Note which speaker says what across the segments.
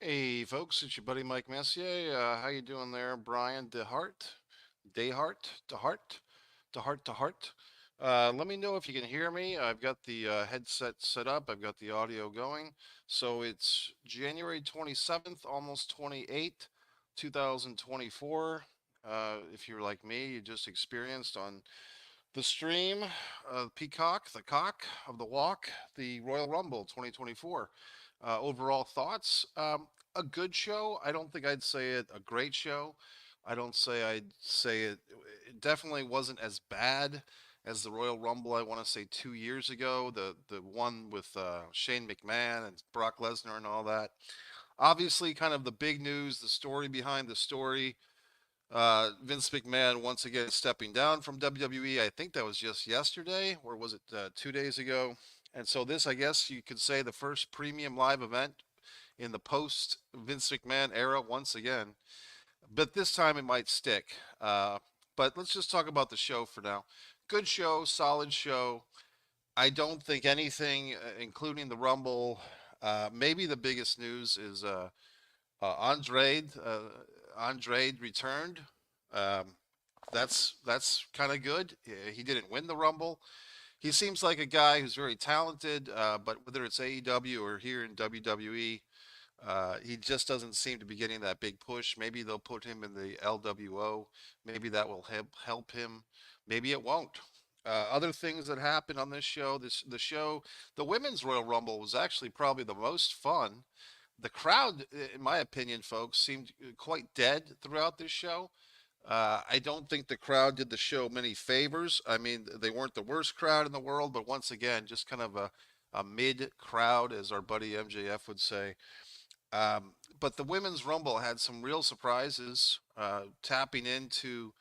Speaker 1: Hey folks, it's your buddy Mike Messier. How you doing there, Brian DeHart? DeHart, DeHart. Let me know if you can hear me. I've got the headset set up. I've got the audio going. So it's January 27th, almost 28th, 2024. If you're like me, you just experienced on the stream, Peacock, the cock of the walk, the Royal Rumble 2024. Overall thoughts, a good show. I don't think I'd say it a great show. I'd say it definitely wasn't as bad as the Royal Rumble, I want to say 2 years ago, the one with Shane McMahon and Brock Lesnar and all that. Obviously, kind of the big news, the story behind the story, Vince McMahon once again stepping down from WWE. I think that was just yesterday, or was it 2 days ago? And so this, I guess you could say, the first premium live event in the post Vince McMahon era once again. But this time it might stick. But let's just talk about the show for now. Good show, solid show. I don't think anything, including the Rumble. Maybe the biggest news is Andrade. Andrade returned. Um, that's kind of good. He didn't win the Rumble. He seems like a guy who's very talented, but whether it's AEW or here in WWE, he just doesn't seem to be getting that big push. Maybe they'll put him in the LWO. Maybe that will help him. Maybe it won't. Other things that happened on this show, the women's Royal Rumble was actually probably the most fun. The crowd, in my opinion, folks, seemed quite dead throughout this show. I don't think the crowd did the show many favors. I mean, they weren't the worst crowd in the world, but once again, just kind of a mid crowd, as our buddy MJF would say. But the women's rumble had some real surprises, tapping into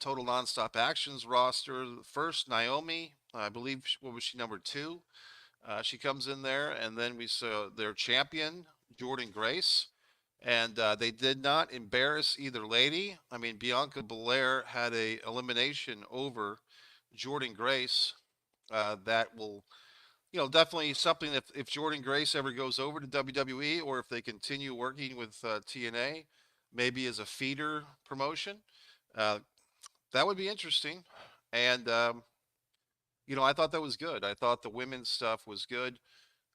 Speaker 1: Total Nonstop Actions roster. First, Naomi, I believe, what was she, number two? She comes in there, and then we saw their champion, Jordan Grace. And they did not embarrass either lady. I mean, Bianca Belair had a elimination over Jordan Grace. That will, definitely something if Jordan Grace ever goes over to WWE or if they continue working with TNA, maybe as a feeder promotion, uh, that would be interesting. And I thought that was good. I thought the women's stuff was good.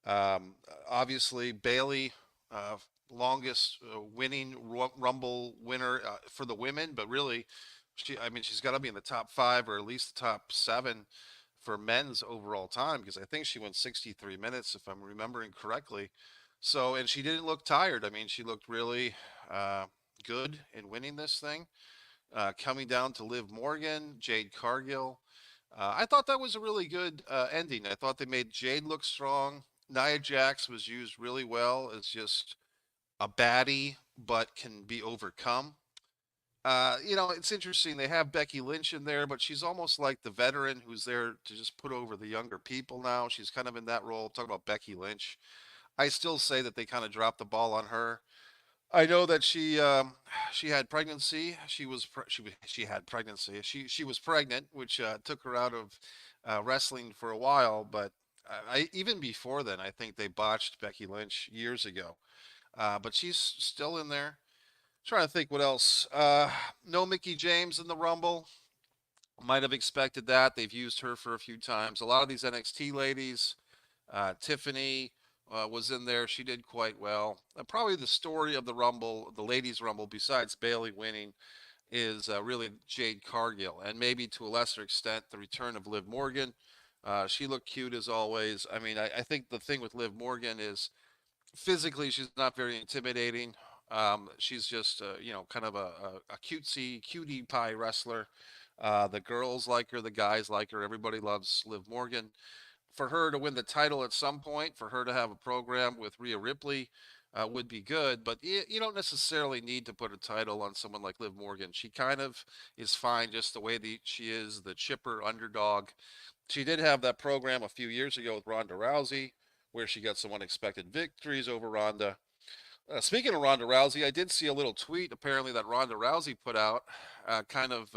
Speaker 1: Um, Obviously, Bailey, uh, longest winning Rumble winner for the women, but really, I mean, she's got to be in the top five or at least the top seven for men's overall time because I think she went 63 minutes, if I'm remembering correctly. So, and she didn't look tired. I mean, she looked really uh, good in winning this thing. Coming down to Liv Morgan, Jade Cargill. I thought that was a really good ending. I thought they made Jade look strong. Nia Jax was used really well as just a baddie, but can be overcome. It's interesting. They have Becky Lynch in there, but she's almost like the veteran who's there to just put over the younger people now. She's kind of in that role. Talking about Becky Lynch. I still say that they kind of dropped the ball on her. I know that she had pregnancy. She had pregnancy. She was pregnant, which took her out of wrestling for a while. But even before then, I think they botched Becky Lynch years ago. But she's still in there. Trying to think what else. No Mickey James in the Rumble. Might have expected that. They've used her for a few times. A lot of these NXT ladies, Tiffany was in there. She did quite well. Probably the story of the Rumble, the ladies' Rumble, besides Bailey winning, is really Jade Cargill, and maybe to a lesser extent the return of Liv Morgan. She looked cute as always. I mean, I think the thing with Liv Morgan is physically she's not very intimidating. She's just kind of a cutesy cutie pie wrestler. The girls like her, the guys like her. Everybody loves Liv Morgan. For her to win the title at some point, for her to have a program with Rhea Ripley, would be good. But you don't necessarily need to put a title on someone like Liv Morgan. She kind of is fine just the way she is, the chipper underdog. She did have that program a few years ago with Ronda Rousey, where she got some unexpected victories over Ronda. Speaking of Ronda Rousey, I did see a little tweet apparently that Ronda Rousey put out, kind of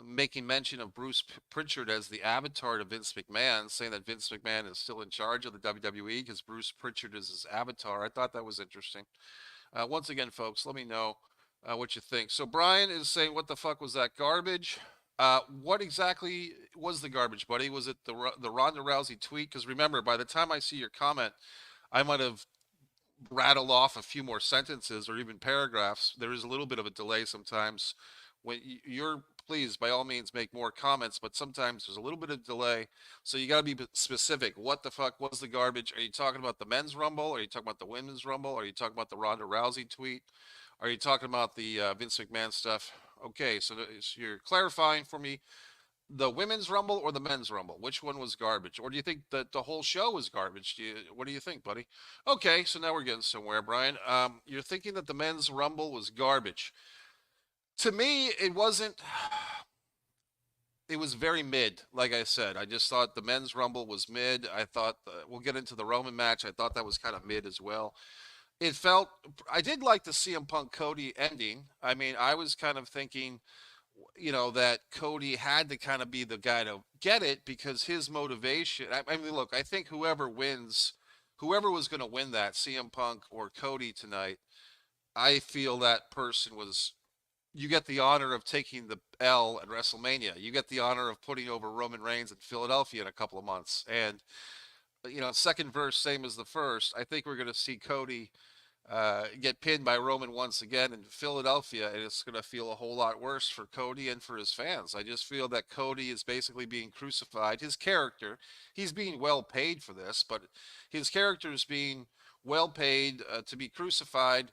Speaker 1: making mention of Bruce Pritchard as the avatar to Vince McMahon, saying that Vince McMahon is still in charge of the WWE because Bruce Pritchard is his avatar. I thought that was interesting. Once again, folks, let me know what you think. So Brian is saying, "What the fuck was that garbage?" What exactly was the garbage, buddy? Was it the Ronda Rousey tweet? Because remember, by the time I see your comment, I might have rattled off a few more sentences or even paragraphs. There is a little bit of a delay sometimes. When you're please, by all means, make more comments, but sometimes there's a little bit of delay. So you got to be specific. What the fuck was the garbage? Are you talking about the men's rumble? Are you talking about the women's rumble? Are you talking about the Ronda Rousey tweet? Are you talking about the Vince McMahon stuff? Okay, so you're clarifying for me the women's rumble or the men's rumble? Which one was garbage? Or do you think that the whole show was garbage? What do you think, buddy? Okay, so now we're getting somewhere, Brian. You're thinking that the men's rumble was garbage. To me, it wasn't. It was very mid. Like I said, I just thought the men's rumble was mid. I thought we'll get into the Roman match. I thought that was kind of mid as well. It felt. I did like the CM Punk Cody ending. I mean, I was kind of thinking that Cody had to kind of be the guy to get it because his motivation. I mean, look, I think whoever was going to win that, CM Punk or Cody tonight, I feel that person was. You get the honor of taking the L at WrestleMania. You get the honor of putting over Roman Reigns in Philadelphia in a couple of months. And, second verse, same as the first. I think we're going to see Cody get pinned by Roman once again in Philadelphia, and it's going to feel a whole lot worse for Cody and for his fans. I just feel that Cody is basically being crucified. His character, he's being well paid for this, but his character is being well paid to be crucified.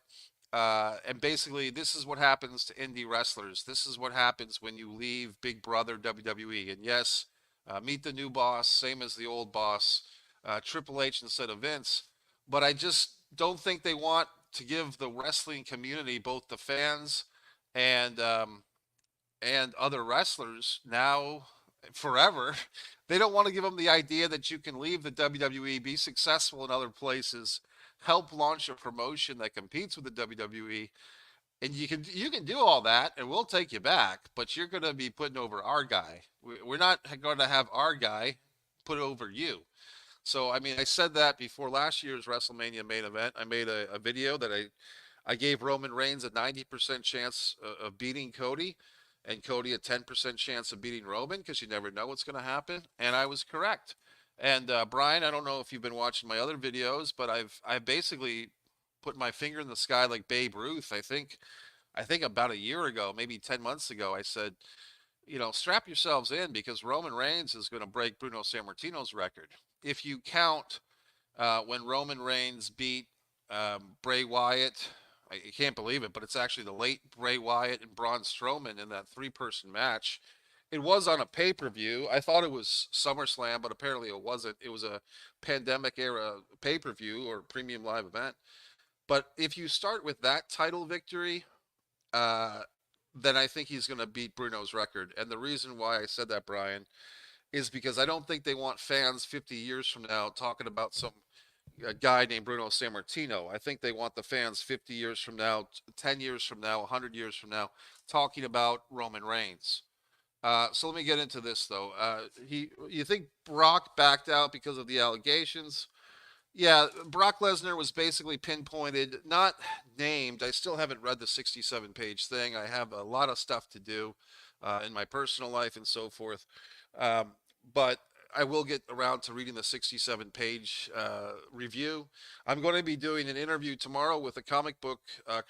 Speaker 1: And basically, this is what happens to indie wrestlers. This is what happens when you leave Big Brother WWE. And yes, meet the new boss, same as the old boss, Triple H instead of Vince. But I just don't think they want to give the wrestling community, both the fans and other wrestlers now forever. They don't want to give them the idea that you can leave the WWE, be successful in other places, help launch a promotion that competes with the WWE, and you can do all that, and we'll take you back, but you're going to be putting over our guy. We're not going to have our guy put over you. So, I mean, I said that before last year's WrestleMania main event. I made a video that I gave Roman Reigns a 90% chance of beating Cody and Cody a 10% chance of beating Roman because you never know what's going to happen. And I was correct. And Brian, I don't know if you've been watching my other videos, but I've basically put my finger in the sky like Babe Ruth. I think about a year ago, maybe 10 months ago, I said, strap yourselves in because Roman Reigns is going to break Bruno Sammartino's record. If you count when Roman Reigns beat Bray Wyatt, I can't believe it, but it's actually the late Bray Wyatt and Braun Strowman in that three-person match. It was on a pay-per-view. I thought it was SummerSlam, but apparently it wasn't. It was a pandemic era pay-per-view or premium live event. But if you start with that title victory, uh, then I think he's going to beat Bruno's record. And the reason why I said that, Brian, is because I don't think they want fans 50 years from now talking about some guy named Bruno Sammartino. I think they want the fans 50 years from now, 10 years from now, 100 years from now, talking about Roman Reigns. So let me get into this though. You think Brock backed out because of the allegations? Yeah, Brock Lesnar was basically pinpointed, not named. I still haven't read the 67-page thing. I have a lot of stuff to do in my personal life and so forth. Um, but I will get around to reading the 67-page review. I'm going to be doing an interview tomorrow with a comic book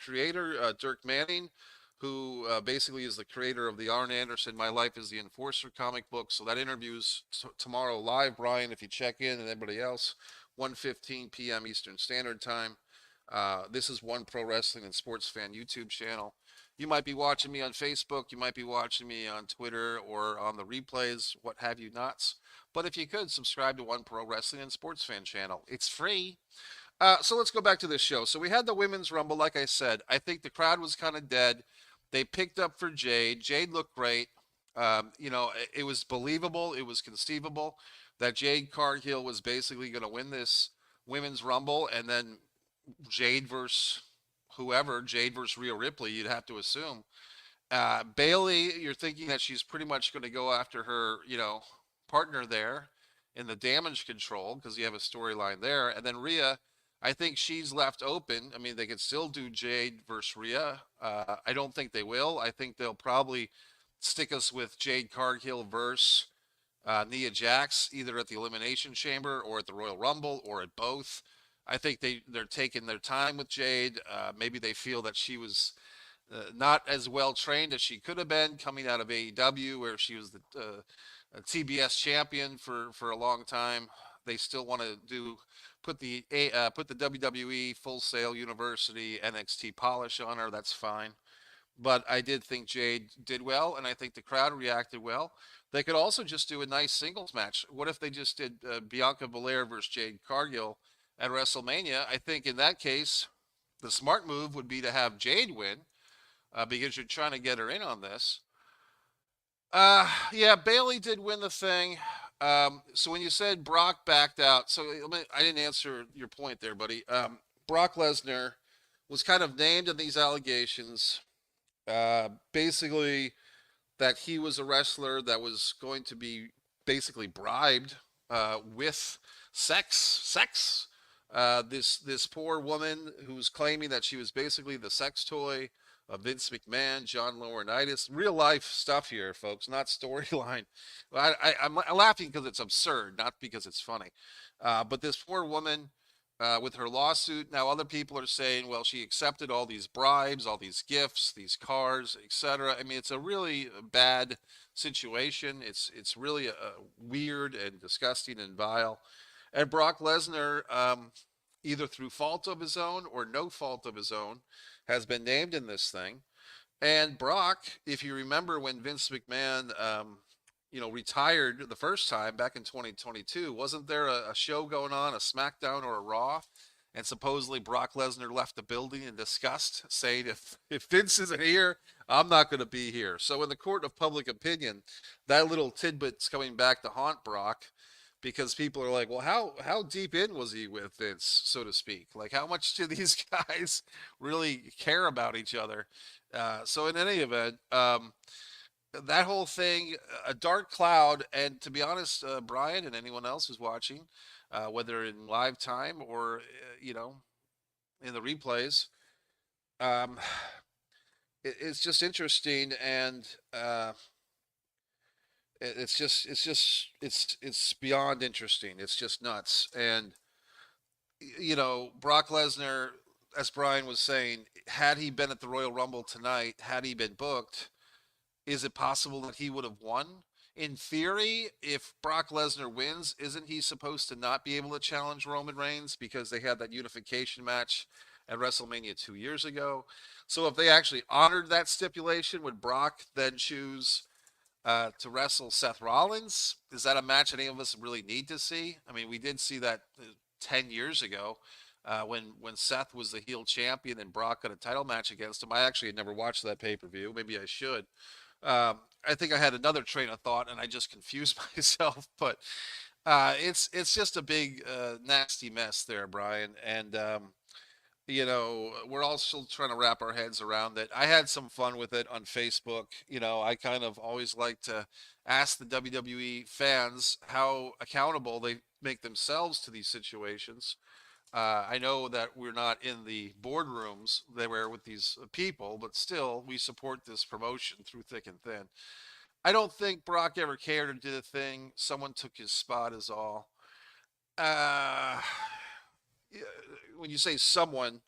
Speaker 1: creator, Dirk Manning, who basically is the creator of the Arn Anderson My Life is the Enforcer comic book. So that interview's tomorrow live, Brian, if you check in, and everybody else, 1:15 p.m. Eastern Standard Time. This is One Pro Wrestling and Sports Fan YouTube channel. You might be watching me on Facebook. You might be watching me on Twitter or on the replays, what have you nots. But if you could, subscribe to One Pro Wrestling and Sports Fan channel. It's free. So let's go back to this show. So we had the Women's Rumble, like I said. I think the crowd was kind of dead. They picked up for Jade. Jade looked great. It was believable. It was conceivable that Jade Cargill was basically going to win this Women's Rumble, and then Jade versus whoever, Jade versus Rhea Ripley, you'd have to assume. Bailey, you're thinking that she's pretty much going to go after her, partner there in the damage control because you have a storyline there. And then Rhea, I think she's left open. I mean, they could still do Jade versus Rhea. I don't think they will. I think they'll probably stick us with Jade Cargill versus Nia Jax, either at the Elimination Chamber or at the Royal Rumble or at both. I think they're taking their time with Jade. Maybe they feel that she was not as well trained as she could have been coming out of AEW, where she was the TBS champion for a long time. They still want to put the WWE Full Sail University NXT polish on her. That's fine. But I did think Jade did well, and I think the crowd reacted well. They could also just do a nice singles match. What if they just did Bianca Belair versus Jade Cargill at WrestleMania? I think in that case, the smart move would be to have Jade win because you're trying to get her in on this. Yeah, Bailey did win the thing. So when you said Brock backed out, so I didn't answer your point there, buddy. Brock Lesnar was kind of named in these allegations. Basically, that he was a wrestler that was going to be basically bribed with sex. This poor woman who's claiming that she was basically the sex toy of Vince McMahon, John Laurinaitis. Real life stuff here, folks, not storyline. I'm laughing because it's absurd, not because it's funny. But this poor woman with her lawsuit. Now, other people are saying, well, she accepted all these bribes, all these gifts, these cars, etc. I mean, it's a really bad situation. It's really weird and disgusting and vile. And Brock Lesnar, either through fault of his own or no fault of his own, has been named in this thing. And Brock, if you remember when Vince McMahon, retired the first time back in 2022, wasn't there a show going on, a SmackDown or a Raw? And supposedly Brock Lesnar left the building in disgust, saying, if Vince isn't here, I'm not going to be here. So in the court of public opinion, that little tidbit's coming back to haunt Brock because people are like, well, how deep in was he with Vince, so to speak? Like, how much do these guys really care about each other? So in any event, that whole thing, a dark cloud, and to be honest, Brian and anyone else who's watching, whether in live time or in the replays, um, it's just interesting, and it's beyond interesting. It's just nuts, and Brock Lesnar, as Brian was saying, had he been at the Royal Rumble tonight, had he been booked, is it possible that he would have won? In theory, if Brock Lesnar wins, isn't he supposed to not be able to challenge Roman Reigns because they had that unification match at WrestleMania 2 years ago? So if they actually honored that stipulation, would Brock then choose to wrestle Seth Rollins? Is that a match any of us really need to see? I mean, we did see that 10 years ago when Seth was the heel champion and Brock got a title match against him. I actually had never watched that pay-per-view. Maybe I should. I think I had another train of thought and I just confused myself, but it's just a big nasty mess there, Brian. And we're all still trying to wrap our heads around it. I had some fun with it on Facebook. I kind of always like to ask the WWE fans how accountable they make themselves to these situations. I know that we're not in the boardrooms they were with these people, but still, we support this promotion through thick and thin. I don't think Brock ever cared or did a thing. Someone took his spot, is all. Uh, yeah, when you say someone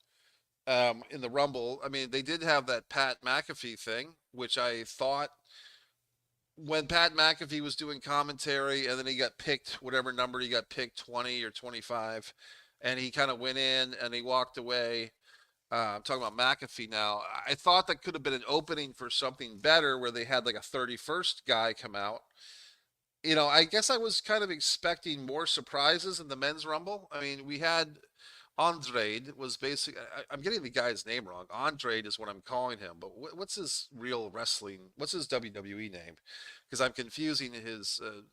Speaker 1: in the Rumble, I mean, they did have that Pat McAfee thing, which I thought when Pat McAfee was doing commentary and then he got picked, whatever number he got picked, 20 or 25, and he kind of went in and he walked away. I'm talking about McAfee now. I thought that could have been an opening for something better where they had like a 31st guy come out. I guess I was kind of expecting more surprises in the men's Rumble. I mean, we had Andrade was basically, I'm getting the guy's name wrong. Andrade is what I'm calling him, but what's his real what's his WWE name? Because I'm confusing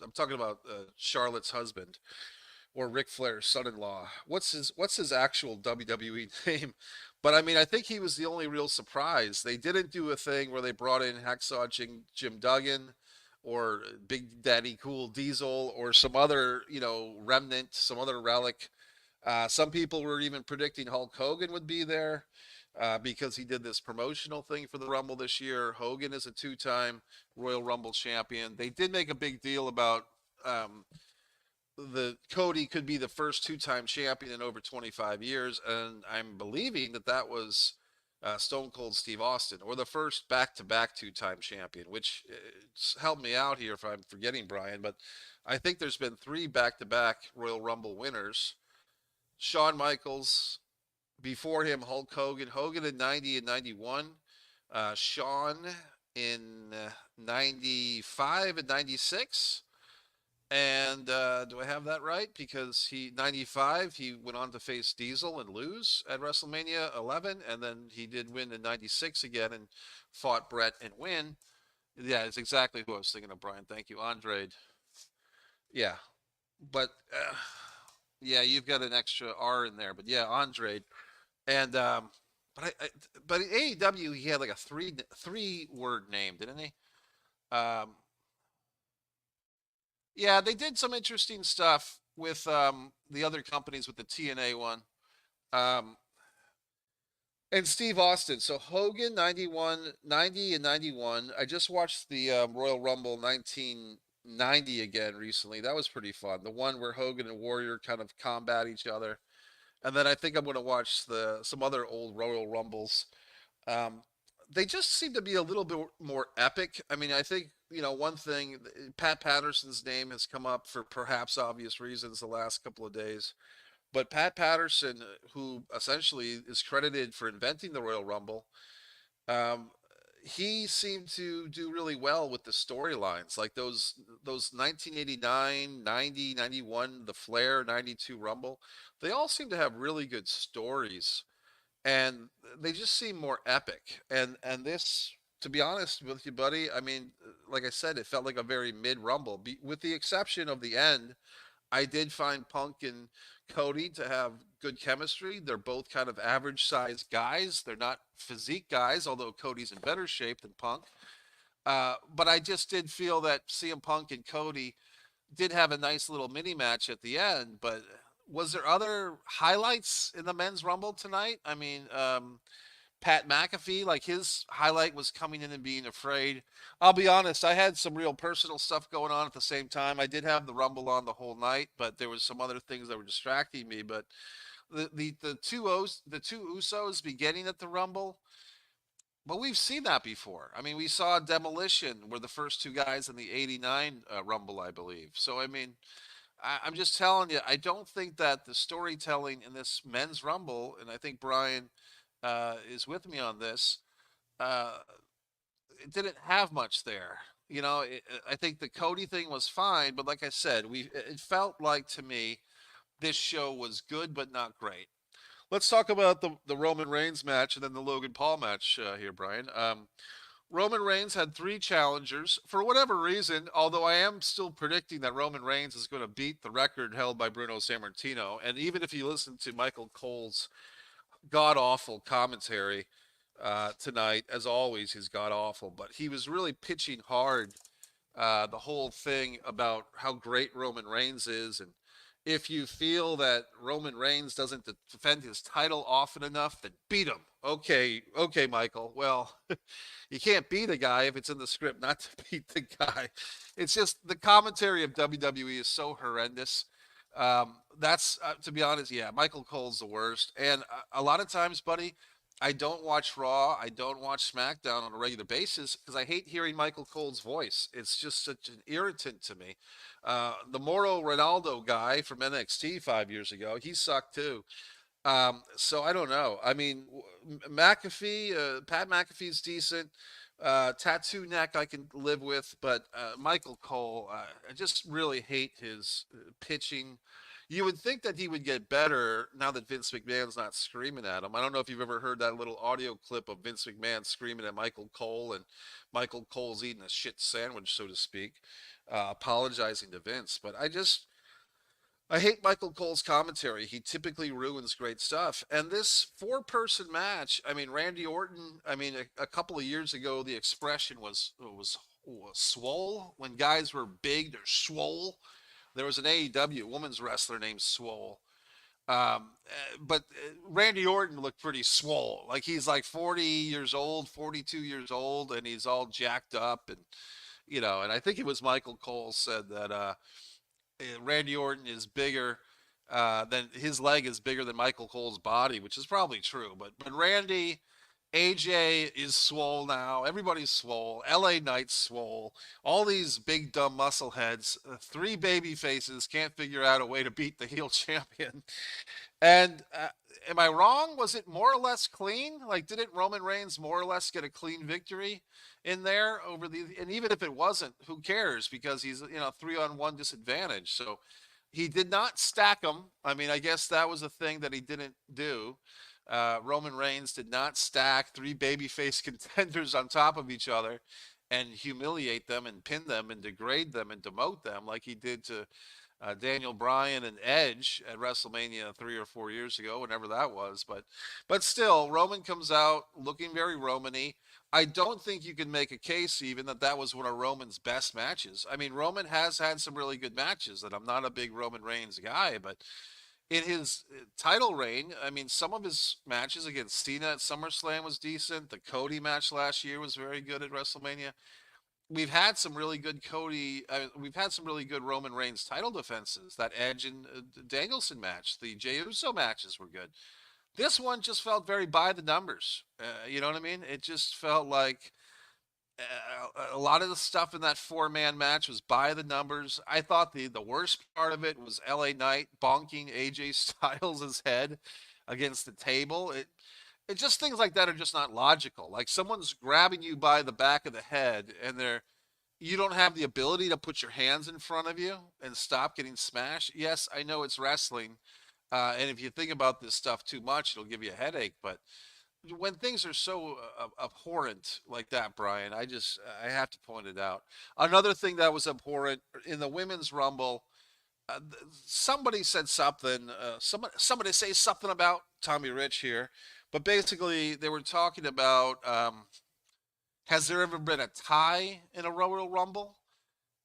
Speaker 1: I'm talking about Charlotte's husband. or Ric Flair's son-in-law. What's his actual WWE name? But I mean, I think he was the only real surprise. They didn't do a thing where they brought in Hacksaw Jim Duggan or Big Daddy Cool Diesel or some other, remnant, some other relic. Some people were even predicting Hulk Hogan would be there because he did this promotional thing for the Rumble this year. Hogan is a two-time Royal Rumble champion. They did make a big deal about um, the Cody could be the first two-time champion in over 25 years, and I'm believing that was Stone Cold Steve Austin, or the first back-to-back two-time champion. Which help me out here if I'm forgetting, Brian, but I think there's been three back-to-back Royal Rumble winners. Shawn Michaels, before him Hulk Hogan, Hogan in 90 and 91, Shawn in 95 and 96. And do I have that right? Because 95, he went on to face Diesel and lose at WrestleMania 11, and then he did win in 96 again and fought Brett and win. Yeah, it's exactly who I was thinking of, Brian. Thank you, Andre. Yeah, but yeah, you've got an extra R in there, but yeah, Andre. And but at AEW he had like a three word name, didn't he? Um, Yeah, they did some interesting stuff with the other companies with the TNA one. Um, and Steve Austin. So Hogan 91, 90 and 91. I just watched the Royal Rumble 1990 again recently. That was pretty fun. The one where Hogan and Warrior kind of combat each other. And then I think I'm going to watch some other old Royal Rumbles. Um, they just seem to be a little bit more epic. I mean, I think, one thing, Pat Patterson's name has come up for perhaps obvious reasons the last couple of days. But Pat Patterson, who essentially is credited for inventing the Royal Rumble, um, he seemed to do really well with the storylines, like those 1989, 90, 91, the Flair 92 Rumble. They all seem to have really good stories, and they just seem more epic. And this, to be honest with you, buddy, I mean, like I said, it felt like a very mid Rumble, with the exception of the end. I did find Punk and Cody to have good chemistry. They're both kind of average sized guys. They're not physique guys, although Cody's in better shape than Punk. But I just did feel that CM Punk and Cody did have a nice little mini match at the end. But was there other highlights in the men's Rumble tonight? I mean, Pat McAfee, like his highlight was coming in and being afraid. I'll be honest, I had some real personal stuff going on at the same time. I did have the Rumble on the whole night, but there was some other things that were distracting me. But the two Usos beginning at the Rumble, but we've seen that before. I mean, we saw Demolition were the first two guys in the '89 Rumble, I believe. So I mean, I'm just telling you, I don't think that the storytelling in this men's Rumble, and I think Brian is with me on this, uh, it didn't have much there. I think the Cody thing was fine, but like I said, it felt like to me this show was good but not great. Let's talk about the Roman Reigns match and then the Logan Paul match here, Brian. Roman Reigns had three challengers. For whatever reason, although I am still predicting that Roman Reigns is going to beat the record held by Bruno Sammartino, and even if you listen to Michael Cole's god awful commentary tonight, as always, he's god awful, but he was really pitching hard the whole thing about how great Roman Reigns is. And if you feel that Roman Reigns doesn't defend his title often enough, then beat him. Okay, Michael. Well, you can't beat a guy if it's in the script not to beat the guy. It's just the commentary of WWE is so horrendous. That's to be honest, yeah, Michael Cole's the worst. And a lot of times, buddy, I don't watch Raw. I don't watch SmackDown on a regular basis because I hate hearing Michael Cole's voice. It's just such an irritant to me. The Moro Ronaldo guy from NXT 5 years ago, he sucked too. So I don't know. I mean, McAfee, Pat McAfee's decent. Tattoo neck I can live with, but Michael Cole, I just really hate his pitching. You would think that he would get better now that Vince McMahon's not screaming at him. I don't know if you've ever heard that little audio clip of Vince McMahon screaming at Michael Cole, and Michael Cole's eating a shit sandwich, so to speak, apologizing to Vince. But I just, I hate Michael Cole's commentary. He typically ruins great stuff. And this four-person match, I mean, Randy Orton, I mean, a couple of years ago, the expression was swole. When guys were big, they're swole. There was an AEW women's wrestler named Swole. But Randy Orton looked pretty swole. Like he's like 40 years old, 42 years old, and he's all jacked up. And, and I think it was Michael Cole said that Randy Orton is bigger than his leg is bigger than Michael Cole's body, which is probably true. But Randy, AJ is swole now. Everybody's swole. LA Knight's swole. All these big dumb muscle heads, three baby faces can't figure out a way to beat the heel champion. And am I wrong? Was it more or less clean? Like, didn't Roman Reigns more or less get a clean victory in there over the? And even if it wasn't, who cares? Because he's 3-on-1 disadvantage. So he did not stack them. I mean, I guess that was a thing that he didn't do. Roman Reigns did not stack three babyface contenders on top of each other and humiliate them and pin them and degrade them and demote them like he did to Daniel Bryan and Edge at WrestleMania 3 or 4 years ago, whenever that was. But still, Roman comes out looking very Roman-y. I don't think you can make a case even that was one of Roman's best matches. I mean, Roman has had some really good matches, and I'm not a big Roman Reigns guy, but in his title reign, I mean, some of his matches against Cena at SummerSlam was decent. The Cody match last year was very good at WrestleMania. We've had some really good we've had some really good Roman Reigns title defenses. That Edge and Danielson match, the Jey Uso matches were good. This one just felt very by the numbers. You know what I mean? It just felt like a lot of the stuff in that four-man match was by the numbers. I thought the worst part of it was LA Knight bonking AJ Styles' head against the table. It just things like that are just not logical. Like someone's grabbing you by the back of the head and you don't have the ability to put your hands in front of you and stop getting smashed. Yes, I know it's wrestling. And if you think about this stuff too much, it'll give you a headache. But when things are so abhorrent like that, Brian, I have to point it out. Another thing that was abhorrent in the women's rumble, somebody said something. Somebody say something about Tommy Rich here, but basically they were talking about has there ever been a tie in a Royal Rumble?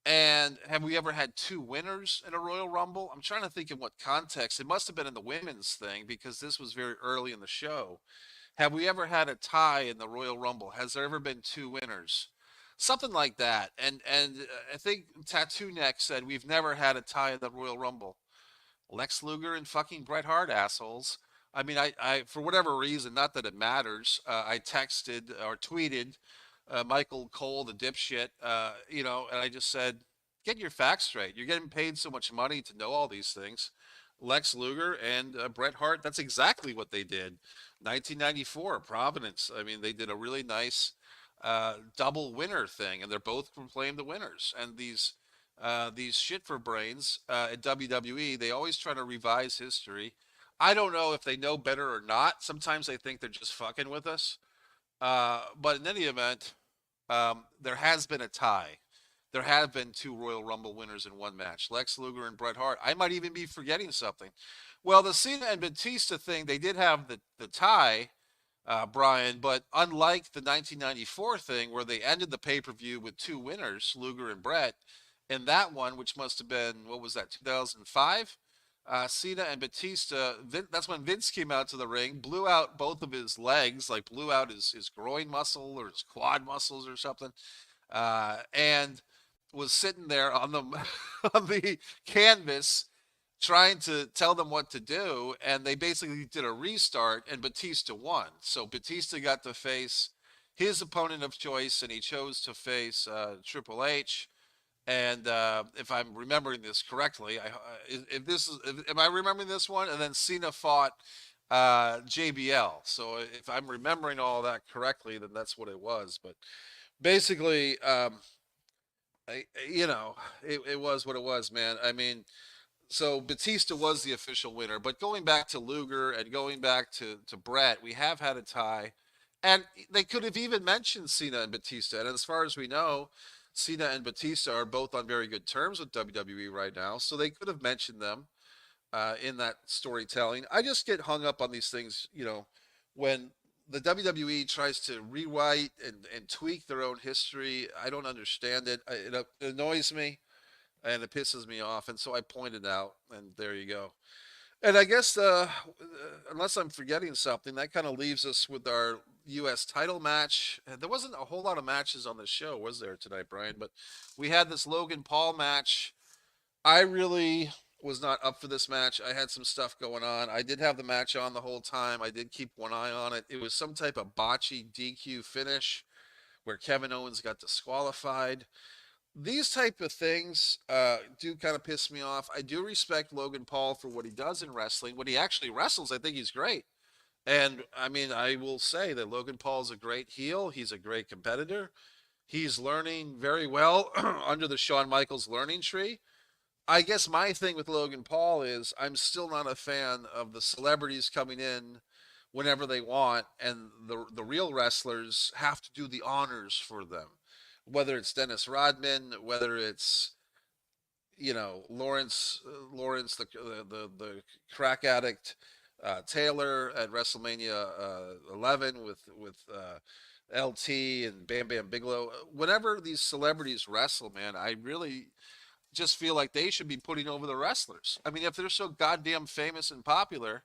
Speaker 1: And have we ever had two winners in a Royal Rumble? I'm trying to think in what context. It must have been in the women's thing because this was very early in the show. Have we ever had a tie in the Royal Rumble? Has there ever been two winners? Something like that. And I think Tattoo Neck said we've never had a tie in the Royal Rumble. Lex Luger and fucking Bret Hart assholes. I mean, I for whatever reason, not that it matters, I texted or tweeted Michael Cole, the dipshit, and I just said, get your facts straight. You're getting paid so much money to know all these things. Lex Luger and Bret Hart, that's exactly what they did. 1994, Providence. I mean, they did a really nice double winner thing, and they're both proclaimed the winners. And these shit for brains at WWE, they always try to revise history. I don't know if they know better or not. Sometimes they think they're just fucking with us. But in any event, there has been a tie. There have been two Royal Rumble winners in one match, Lex Luger and Bret Hart. I might even be forgetting something. Well, the Cena and Batista thing, they did have the tie, Brian, but unlike the 1994 thing where they ended the pay-per-view with two winners, Luger and Bret, in that one, which must have been, what was that, 2005? Cena and Batista, that's when Vince came out to the ring, blew out both of his legs, like blew out his groin muscle or his quad muscles or something, and was sitting there on the on the canvas trying to tell them what to do, and they basically did a restart, and Batista won. So Batista got to face his opponent of choice, and he chose to face Triple H. And if I'm remembering this correctly, if this is, am I remembering this one? And then Cena fought JBL. So if I'm remembering all that correctly, then that's what it was. But basically, it was what it was, man. I mean, so Batista was the official winner. But going back to Luger and going back to Bret, we have had a tie. And they could have even mentioned Cena and Batista. And as far as we know, Cena and Batista are both on very good terms with WWE right now. So they could have mentioned them. in that storytelling. I just get hung up on these things, when the WWE tries to rewrite and tweak their own history. I don't understand it. It annoys me and it pisses me off. And so I pointed out, and there you go. And I guess, unless I'm forgetting something, that kind of leaves us with our U.S. title match. There wasn't a whole lot of matches on the show, was there tonight, Brian? But we had this Logan Paul match. I really was not up for this match. I had some stuff going on. I did have the match on the whole time. I did keep one eye on it. It was some type of botchy DQ finish where Kevin Owens got disqualified. These type of things do kind of piss me off. I do respect Logan Paul for what he does in wrestling. When he actually wrestles, I think he's great. And I mean, I will say that Logan Paul is a great heel. He's a great competitor. He's learning very well under the Shawn Michaels learning tree. I guess my thing with Logan Paul is I'm still not a fan of the celebrities coming in whenever they want, and the real wrestlers have to do the honors for them. Whether it's Dennis Rodman, whether it's Lawrence the crack addict, Taylor at WrestleMania 11 with LT and Bam Bam Bigelow. Whenever these celebrities wrestle, man, I really just feel like they should be putting over the wrestlers. I mean, if they're so goddamn famous and popular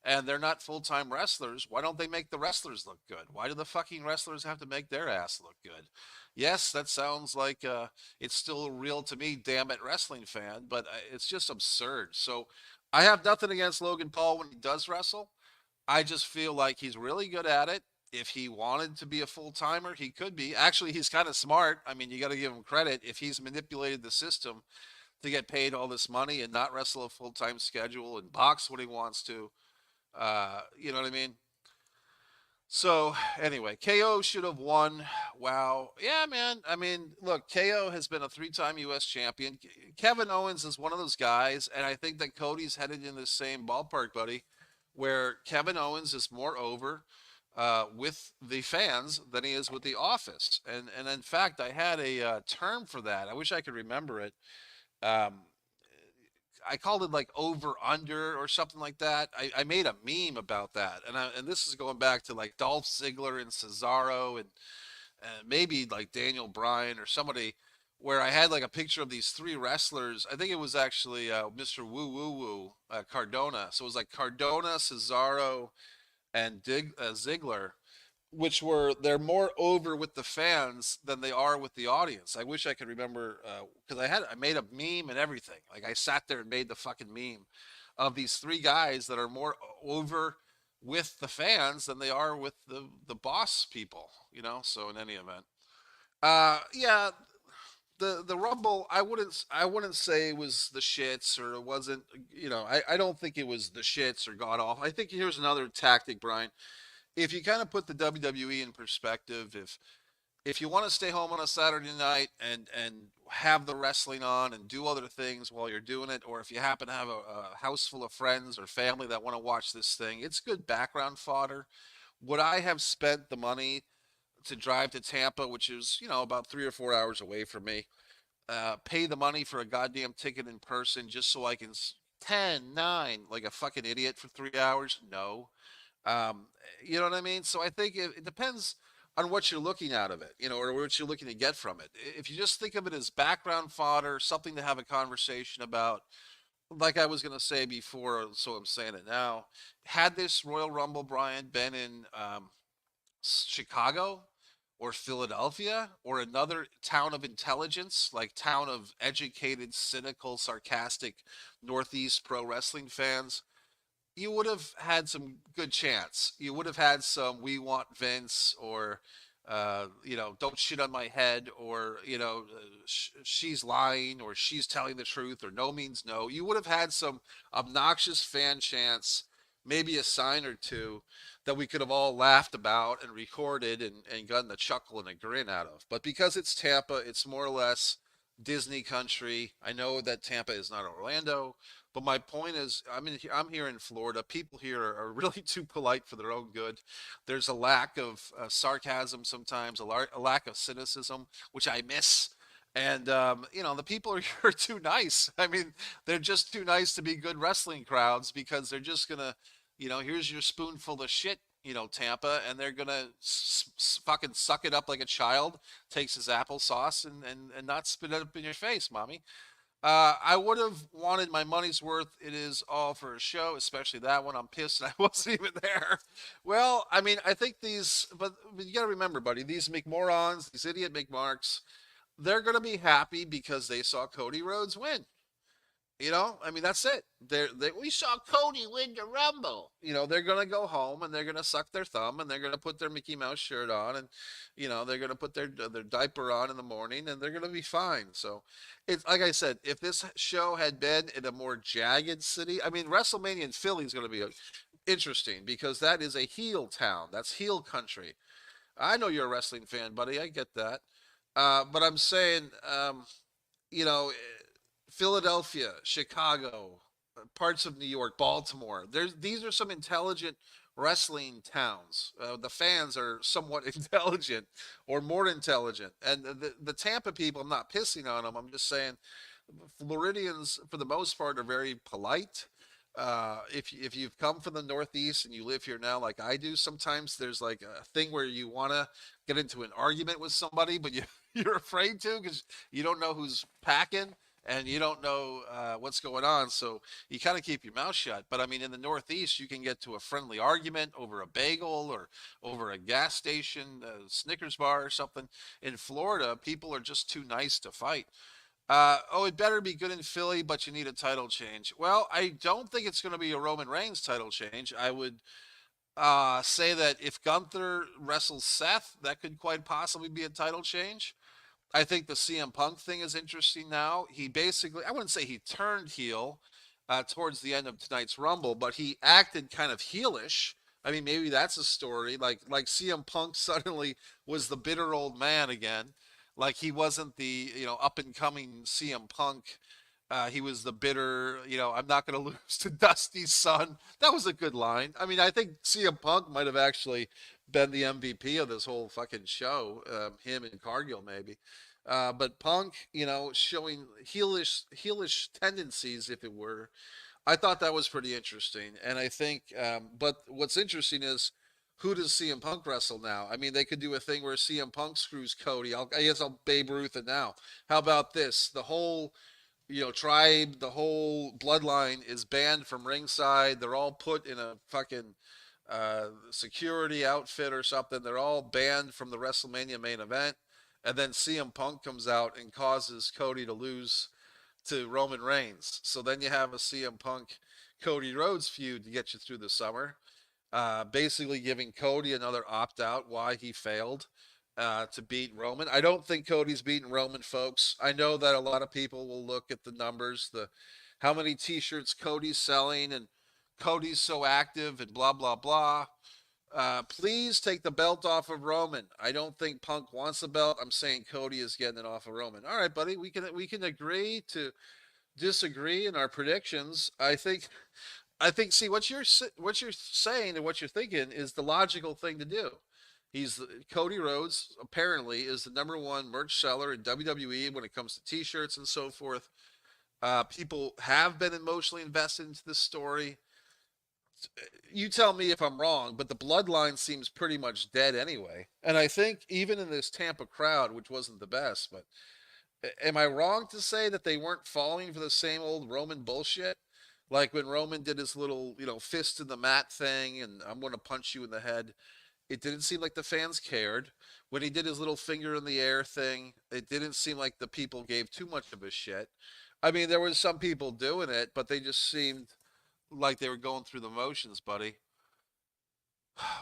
Speaker 1: and they're not full-time wrestlers, why don't they make the wrestlers look good? Why do the fucking wrestlers have to make their ass look good? Yes, that sounds like it's still real to me, damn it, wrestling fan, but it's just absurd. So I have nothing against Logan Paul when he does wrestle. I just feel like he's really good at it. If he wanted to be a full timer, he could be. Actually, he's kind of smart. I mean, you got to give him credit. If he's manipulated the system to get paid all this money and not wrestle a full time schedule and box when he wants to, you know what I mean? So anyway, KO should have won. Wow. Yeah, man. I mean, look, KO has been a three-time U.S. champion. Kevin Owens is one of those guys, and I think that Cody's headed in the same ballpark, buddy, where Kevin Owens is more over with the fans than he is with the office. And in fact, I had a term for that. I wish I could remember it. Um, I called it like over under or something like that. I made a meme about that, and this is going back to like Dolph Ziggler and Cesaro and maybe like Daniel Bryan or somebody, where I had like a picture of these three wrestlers. I think it was actually Mr. Woo Woo Woo Cardona. So it was like Cardona, Cesaro, and Ziggler, which were they're more over with the fans than they are with the audience. I wish I could remember because I made a meme and everything. Like I sat there and made the fucking meme of these three guys that are more over with the fans than they are with the boss people. So in any event, yeah, the Rumble, I wouldn't say it was the shits or it wasn't. I don't think it was the shits or god awful. I think here's another tactic, Brian. If you kind of put the WWE in perspective, if you want to stay home on a Saturday night and have the wrestling on and do other things while you're doing it, or if you happen to have a house full of friends or family that want to watch this thing, it's good background fodder. Would I have spent the money to drive to Tampa, which is about 3 or 4 hours away from me, pay the money for a goddamn ticket in person just so I can 10, 9, like a fucking idiot for 3 hours? No. Um, you know what I mean? So I think it depends on what you're looking out of it, or what you're looking to get from it. If you just think of it as background fodder, something to have a conversation about, like I was going to say before, so I'm saying it now. Had this Royal Rumble, Brian, been in Chicago or Philadelphia or another town of intelligence, like town of educated, cynical, sarcastic Northeast pro wrestling fans, you would have had some good chance. You would have had some "We want Vince" or "Don't shit on my head" or "She's lying" or "She's telling the truth" or "No means no." You would have had some obnoxious fan chants, maybe a sign or two that we could have all laughed about and recorded and gotten a chuckle and a grin out of. But because it's Tampa, it's more or less Disney country. I know that Tampa is not Orlando, but my point is, I'm here in Florida. People here are really too polite for their own good. There's a lack of sarcasm sometimes, a lack of cynicism, which I miss. And the people are too nice. I mean, they're just too nice to be good wrestling crowds because they're just gonna, here's your spoonful of shit, Tampa, and they're gonna fucking suck it up like a child takes his applesauce and not spit it up in your face, mommy. I would have wanted my money's worth. It is all for a show, especially that one. I'm pissed and I wasn't even there. Well, I mean, I think but you got to remember, buddy, these McMorons, these idiot McMarks, they're going to be happy because they saw Cody Rhodes win. I mean, that's it. We saw Cody win the Rumble. They're going to go home and they're going to suck their thumb and they're going to put their Mickey Mouse shirt on and, they're going to put their diaper on in the morning and they're going to be fine. So it's like I said, if this show had been in a more jagged city, I mean, WrestleMania in Philly is going to be interesting because that is a heel town. That's heel country. I know you're a wrestling fan, buddy. I get that. But I'm saying, you know, Philadelphia, Chicago, parts of New York, Baltimore. These are some intelligent wrestling towns. The fans are somewhat intelligent or more intelligent. And the Tampa people, I'm not pissing on them. I'm just saying Floridians, for the most part, are very polite. If you've come from the Northeast and you live here now, like I do, sometimes there's like a thing where you want to get into an argument with somebody, but you're afraid to because you don't know who's packing and you don't know what's going on. So you kind of keep your mouth shut. But I mean, in the Northeast, you can get to a friendly argument over a bagel or over a gas station, a Snickers bar or something. In Florida, people are just too nice to fight. It better be good in Philly, but you need a title change. Well, I don't think it's going to be a Roman Reigns title change. I would say that if Gunther wrestles Seth, that could quite possibly be a title change. I think the CM Punk thing is interesting now. He basically, I wouldn't say he turned heel towards the end of tonight's Rumble, but he acted kind of heelish. I mean, maybe that's a story. Like CM Punk suddenly was the bitter old man again. Like he wasn't the up and coming CM Punk. He was the bitter, I'm not going to lose to Dusty's son. That was a good line. I mean, I think CM Punk might have actually been the MVP of this whole fucking show. Him and Cargill maybe. But Punk, showing heelish tendencies, if it were. I thought that was pretty interesting, and I think. But what's interesting is who does CM Punk wrestle now? I mean, they could do a thing where CM Punk screws Cody. I guess I'll Babe Ruth it now. How about this? The whole tribe, the whole bloodline is banned from ringside. They're all put in a fucking security outfit or something. They're all banned from the WrestleMania main event. And then CM Punk comes out and causes Cody to lose to Roman Reigns. So then you have a CM Punk Cody Rhodes feud to get you through the summer. Basically giving Cody another opt out why he failed to beat Roman. I don't think Cody's beaten Roman, folks. I know that a lot of people will look at the numbers, the how many T-shirts Cody's selling, and Cody's so active and blah blah blah. Please take the belt off of Roman. I don't think Punk wants the belt. I'm saying Cody is getting it off of Roman. All right, buddy. We can agree to disagree in our predictions. I think. See what you're saying and what you're thinking is the logical thing to do. Cody Rhodes apparently is the number one merch seller in WWE when it comes to T-shirts and so forth. People have been emotionally invested into this story. You tell me if I'm wrong, but the bloodline seems pretty much dead anyway. And I think even in this Tampa crowd, which wasn't the best, but am I wrong to say that they weren't falling for the same old Roman bullshit? Like when Roman did his little, fist in the mat thing and I'm going to punch you in the head. It didn't seem like the fans cared. When he did his little finger in the air thing, it didn't seem like the people gave too much of a shit. I mean, there was some people doing it, but they just seemed like they were going through the motions, buddy.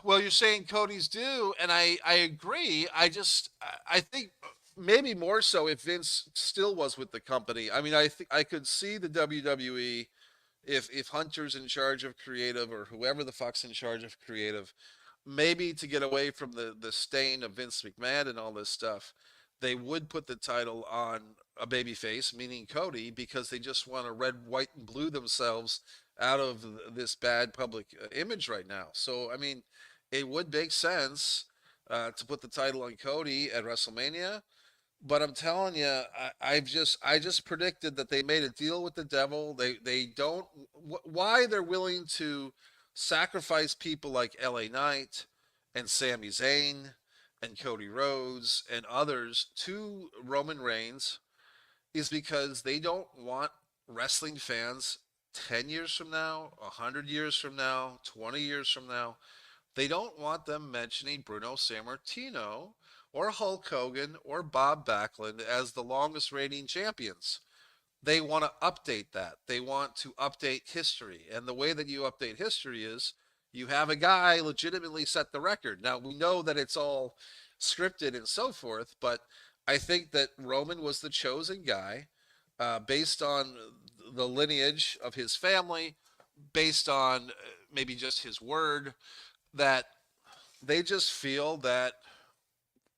Speaker 1: Well, you're saying Cody's due, and I agree. I think maybe more so if Vince still was with the company. I mean, I think I could see the WWE if Hunter's in charge of creative or whoever the fuck's in charge of creative, maybe to get away from the stain of Vince McMahon and all this stuff, they would put the title on a babyface, meaning Cody, because they just want to red, white, and blue themselves out of this bad public image right now. So, I mean, it would make sense to put the title on Cody at WrestleMania. But I'm telling you, I just predicted that they made a deal with the devil. They don't why they're willing to sacrifice people like L.A. Knight and Sami Zayn and Cody Rhodes and others to Roman Reigns is because they don't want wrestling fans 10 years from now, 100 years from now, 20 years from now, they don't want them mentioning Bruno Sammartino or Hulk Hogan or Bob Backlund as the longest reigning champions. They want to update that. They want to update history. And the way that you update history is you have a guy legitimately set the record. Now, we know that it's all scripted and so forth, but I think that Roman was the chosen guy based on the lineage of his family, based on maybe just his word, that they just feel that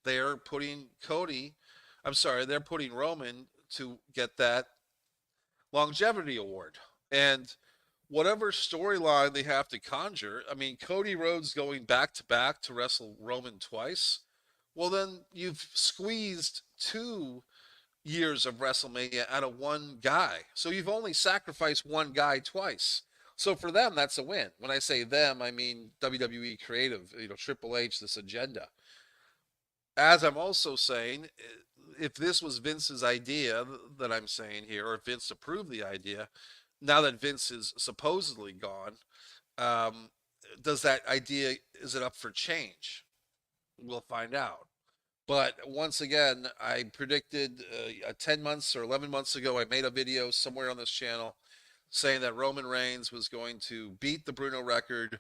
Speaker 1: they're putting they're putting Roman to get that longevity award. And whatever storyline they have to conjure, I mean, Cody Rhodes going back to back to wrestle Roman twice, well, then you've squeezed 2 years of WrestleMania out of one guy. So you've only sacrificed one guy twice. So for them, that's a win. When I say them, I mean WWE Creative, Triple H, this agenda. As I'm also saying, if this was Vince's idea that I'm saying here, or if Vince approved the idea, now that Vince is supposedly gone, um, does that idea, is it up for change? We'll find out. But once again, I predicted 10 months or 11 months ago, I made a video somewhere on this channel saying that Roman Reigns was going to beat the Bruno record.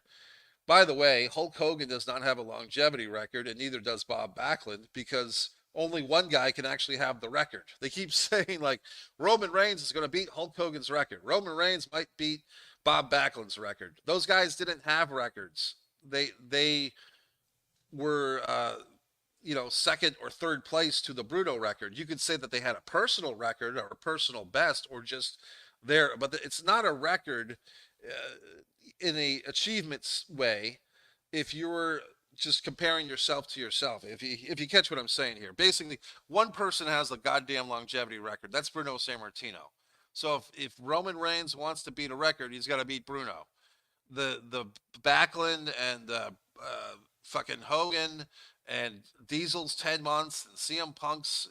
Speaker 1: By the way, Hulk Hogan does not have a longevity record, and neither does Bob Backlund, because only one guy can actually have the record. They keep saying, like, Roman Reigns is going to beat Hulk Hogan's record. Roman Reigns might beat Bob Backlund's record. Those guys didn't have records. They were second or third place to the Bruno record. You could say that they had a personal record or a personal best or just there, but it's not a record in a achievements way. If you were just comparing yourself to yourself, if you catch what I'm saying here, basically one person has the goddamn longevity record. That's Bruno Sammartino. So if Roman Reigns wants to beat a record, he's got to beat Bruno. The Backlund and fucking Hogan and Diesel's 10 months and CM Punk's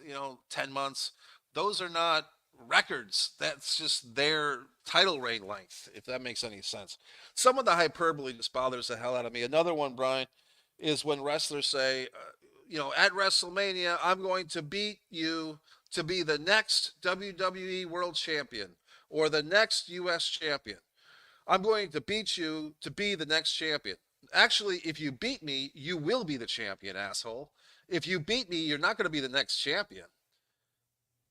Speaker 1: 10 months. Those are not records. That's just their title reign length, if that makes any sense. Some of the hyperbole just bothers the hell out of me. Another one, Brian, is when wrestlers say, at WrestleMania, I'm going to beat you to be the next WWE World Champion or the next U.S. Champion. I'm going to beat you to be the next champion. Actually, if you beat me, you will be the champion, asshole. If you beat me, you're not going to be the next champion.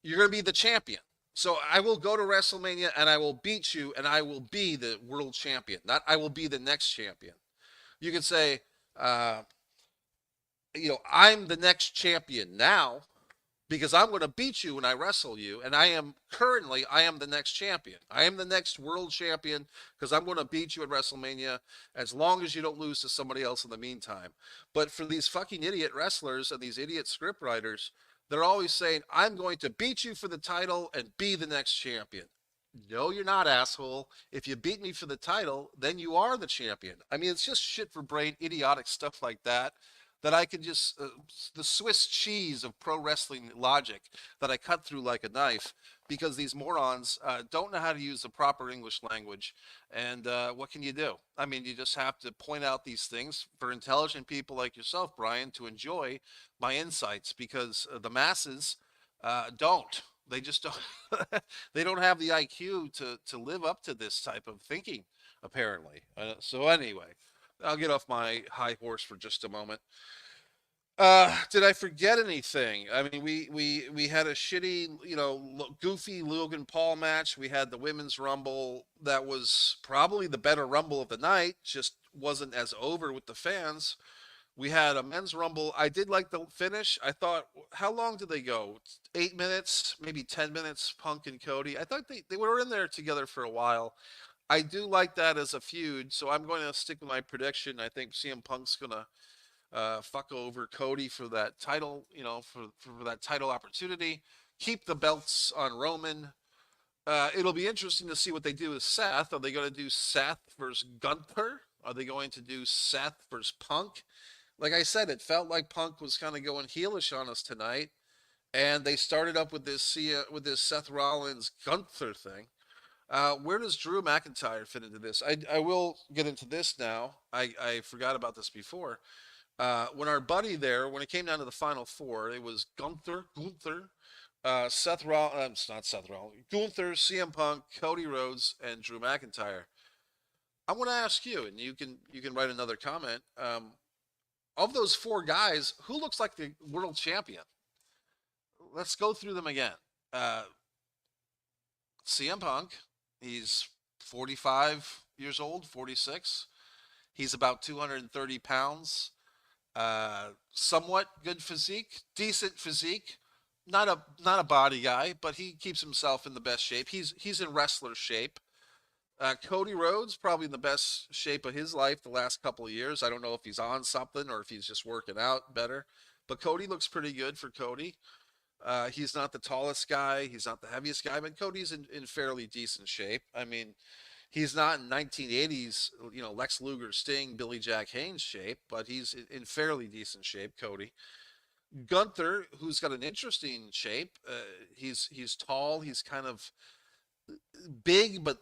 Speaker 1: You're going to be the champion. So I will go to WrestleMania and I will beat you and I will be the world champion. Not I will be the next champion. You can say, uh, I'm the next champion now because I'm going to beat you when I wrestle you. And I am the next champion. I am the next world champion because I'm going to beat you at WrestleMania as long as you don't lose to somebody else in the meantime. But for these fucking idiot wrestlers and these idiot script writers, they're always saying, I'm going to beat you for the title and be the next champion. No, you're not, asshole. If you beat me for the title, then you are the champion. I mean, it's just shit for brain, idiotic stuff like that that I can just the Swiss cheese of pro wrestling logic that I cut through like a knife because these morons don't know how to use the proper English language. And what can you do? I mean, you just have to point out these things for intelligent people like yourself, Brian, to enjoy my insights because the masses don't. They just don't. They don't have the IQ to live up to this type of thinking, apparently. So anyway, I'll get off my high horse for just a moment. Did I forget anything? I mean, we had a shitty, goofy Logan Paul match. We had the women's rumble that was probably the better rumble of the night, just wasn't as over with the fans. We had a men's rumble. I did like the finish. I thought, how long did they go? 8 minutes, maybe 10 minutes, Punk and Cody. I thought they were in there together for a while. I do like that as a feud, so I'm going to stick with my prediction. I think CM Punk's going to fuck over Cody for that title, for that title opportunity. Keep the belts on Roman. It'll be interesting to see what they do with Seth. Are they going to do Seth versus Gunther? Are they going to do Seth versus Punk? Like I said, it felt like Punk was kind of going heelish on us tonight, and they started up with this Seth Rollins Gunther thing. Where does Drew McIntyre fit into this? I will get into this now. I forgot about this before. When our buddy there, when it came down to the final four, it was Gunther, Seth Rollins, not Seth Rollins, Gunther, CM Punk, Cody Rhodes, and Drew McIntyre. I want to ask you, and you can write another comment. Of those four guys, who looks like the world champion? Let's go through them again. Uh, CM Punk, he's 45 years old, 46. He's about 230 pounds. Somewhat good physique, decent physique. Not a body guy, but he keeps himself in the best shape. He's in wrestler shape. Cody Rhodes probably in the best shape of his life the last couple of years. I don't know if he's on something or if he's just working out better, but Cody looks pretty good for Cody. He's not the tallest guy, he's not the heaviest guy, but Cody's in fairly decent shape. I mean, he's not in 1980s, Lex Luger, Sting, Billy Jack Haynes shape, but he's in fairly decent shape, Cody. Gunther, who's got an interesting shape. He's tall. He's kind of big, but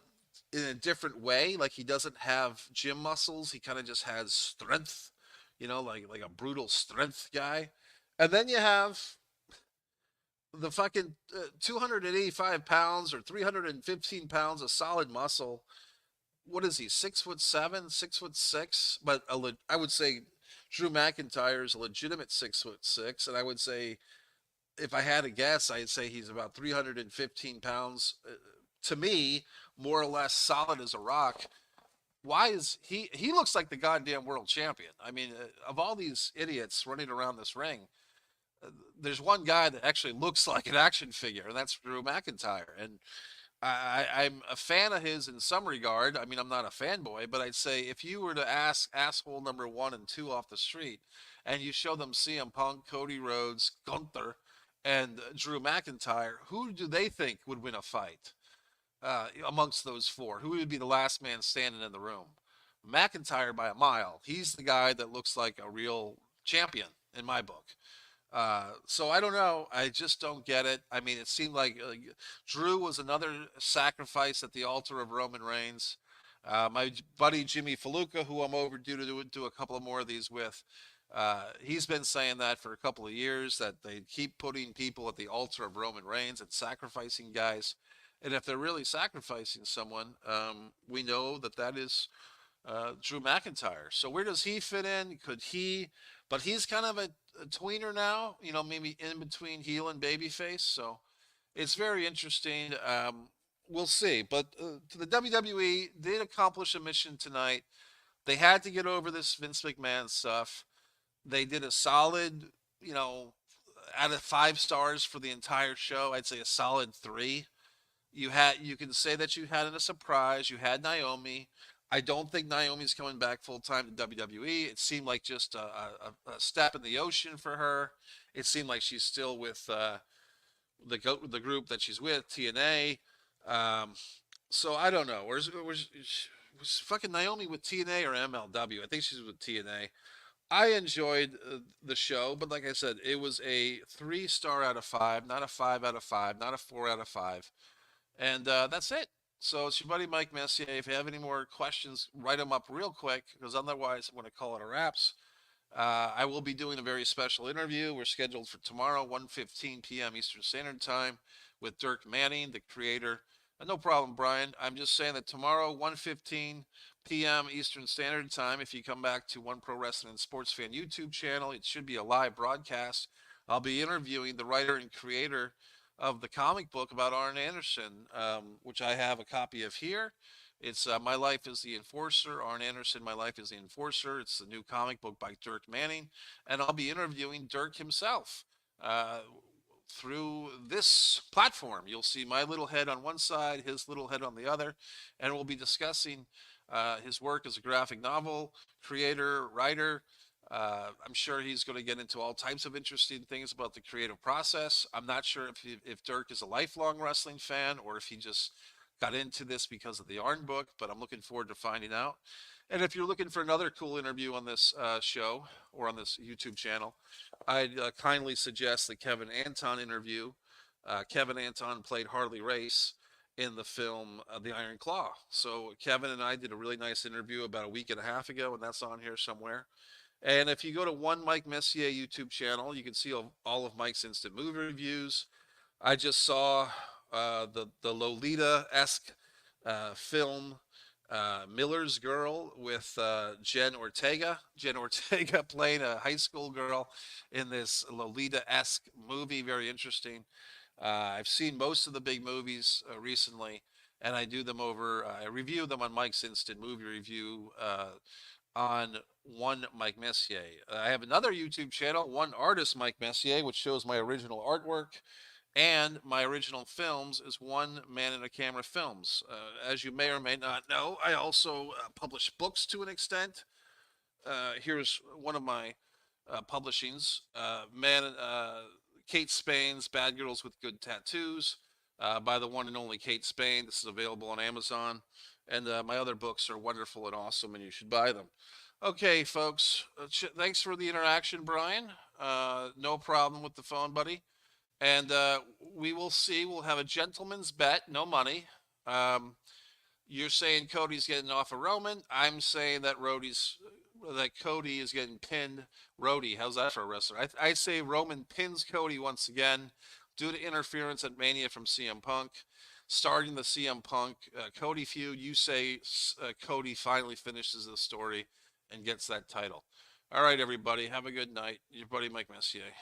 Speaker 1: in a different way. Like he doesn't have gym muscles. He kind of just has strength. Like a brutal strength guy. And then you have the fucking 285 pounds or 315 pounds of solid muscle. What is he? 6'7", 6'6", but I would say Drew McIntyre is a legitimate 6'6", and I would say if I had to guess, I'd say he's about 315 pounds. To me, more or less solid as a rock. Why is he looks like the goddamn world champion? I mean, of all these idiots running around this ring, there's one guy that actually looks like an action figure, and that's Drew McIntyre. And I'm a fan of his in some regard. I mean, I'm not a fanboy, but I'd say if you were to ask asshole number 1 and 2 off the street, and you show them CM Punk, Cody Rhodes, Gunther, and Drew McIntyre, who do they think would win a fight amongst those four? Who would be the last man standing in the room? McIntyre by a mile. He's the guy that looks like a real champion in my book. So I don't know. I just don't get it. I mean, it seemed like Drew was another sacrifice at the altar of Roman Reigns. My buddy Jimmy Faluca, who I'm overdue to do a couple of more of these with, he's been saying that for a couple of years, that they keep putting people at the altar of Roman Reigns and sacrificing guys. And if they're really sacrificing someone, we know that is Drew McIntyre. So where does he fit in? Could he? But he's kind of a tweener now, maybe in between heel and babyface. So it's very interesting. We'll see. But the WWE did accomplish a mission tonight. They had to get over this Vince McMahon stuff. They did a solid, out of 5 stars for the entire show. I'd say a solid 3. You can say that you had a surprise. You had Naomi. I don't think Naomi's coming back full time to WWE. It seemed like just a step in the ocean for her. It seemed like she's still with the group that she's with, TNA. So I don't know. Was fucking Naomi with TNA or MLW? I think she's with TNA. I enjoyed the show, but like I said, it was a 3-star out of 5, not a 5 out of 5, not a 4 out of 5. And that's it. So it's your buddy Mike Messier. If you have any more questions, write them up real quick, because otherwise I'm going to call it a wraps. I will be doing a very special interview. We're scheduled for tomorrow, 1:15 p.m. Eastern Standard Time, with Dirk Manning, the creator. No problem, Brian. I'm just saying that tomorrow, 1:15 p.m. Eastern Standard Time, if you come back to One Pro Wrestling and Sports Fan YouTube channel, it should be a live broadcast. I'll be interviewing the writer and creator of the comic book about Arn Anderson, which I have a copy of here. It's My Life is the Enforcer, Arn Anderson, My Life is the Enforcer. It's the new comic book by Dirk Manning, and I'll be interviewing Dirk himself through this platform. You'll see my little head on one side, his little head on the other, and we'll be discussing his work as a graphic novel creator, writer,
Speaker 2: I'm sure he's going to get into all types of interesting things about the creative process. I'm not sure if Dirk is a lifelong wrestling fan or if he just got into this because of the Arn book, but I'm looking forward to finding out. And if you're looking for another cool interview on this show or on this YouTube channel, I'd kindly suggest the Kevin Anton interview. Kevin Anton played Harley Race in the film The Iron Claw. So Kevin and I did a really nice interview about a week and a half ago, and that's on here somewhere. And if you go to one Mike Messier YouTube channel, you can see all of Mike's instant movie reviews. I just saw the Lolita esque film Miller's Girl with Jen Ortega. Jen Ortega playing a high school girl in this Lolita esque movie. Very interesting. I've seen most of the big movies recently, and I do them over. I review them on Mike's Instant Movie Review on one Mike Messier. I have another YouTube channel, One Artist Mike Messier, which shows my original artwork. And my original films is One Man in a Camera Films. As you may or may not know, I also publish books to an extent. Here's one of my publishings Kate Spain's Bad Girls with Good Tattoos by the one and only Kate Spain. This is available on Amazon. And my other books are wonderful and awesome, and you should buy them. Okay, folks. Thanks for the interaction, Brian. No problem with the phone, buddy. And we will see. We'll have a gentleman's bet, no money. Um, you're saying Cody's getting off of Roman. I'm saying that Cody is getting pinned. Rody, how's that for a wrestler? I say Roman pins Cody once again due to interference at Mania from CM Punk, starting the CM Punk Cody feud. You say Cody finally finishes the story and gets that title. All right, everybody, have a good night. Your buddy Mike Messier.